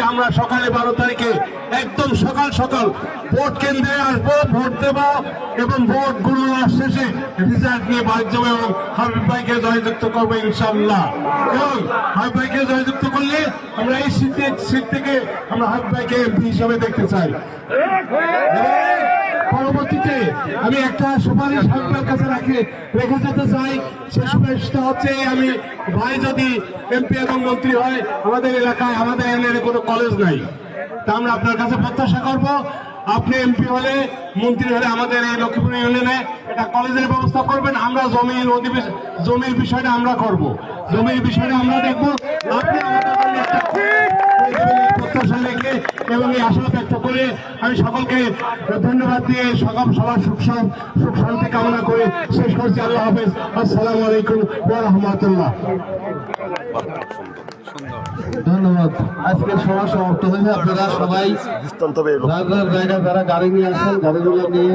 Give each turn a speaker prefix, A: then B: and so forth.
A: আমরা সকালে 12 তারিখে একদম সকাল সকাল ভোট কেন্দ্রে আসবো, ভোট দেব এবং ভোট গণনা শেষে রেজাল্ট নিয়ে বাড়ি যাবো এবং হাবিব ভাইকে জয়যুক্ত করবো ইনশাআল্লাহ। এবং হাবিব ভাইকে জয়যুক্ত করলে আমরা এই সিট থেকে আমরা হাবিব ভাইকে এমপি হিসাবে দেখতে চাই। পরবর্তীতে আমি একটা সুপারিশ হাবিবের কাছে রেখে যেতে চাই। সেই সুপারিশটা হচ্ছে, আমি ভাই যদি এমপি এবং মন্ত্রী হয়, আমাদের এলাকায় আমাদের এলাকায় কোনো কলেজ নাই, তা আমরা আপনার কাছে প্রত্যাশা করব আপনি এমপি হলে মন্ত্রী হলে আমাদের এই লক্ষ্মীপুর ইউনিয়নে একটা কলেজের ব্যবস্থা করবেন। আমরা জমির বিষয়টা আমরা করব, জমির বিষয়টা আমরা দেখব। আপনি আমাদের জন্য একটা প্রত্যাশা রেখে এবং এই আশা ব্যক্ত করে আমি সকলকে ধন্যবাদ দিয়ে সবার সুখ শান্তি কামনা করে শেষ করছি। আল্লাহ হাফেজ। আসসালামু আলাইকুম ওয়া রাহমাতুল্লাহ।
B: ধন্যবাদ। আজকের সভা সমাপ্ত হয়েছে। আপনারা সবাই যারা গাড়ি নিয়ে আসেন, গাড়িগুলো নিয়ে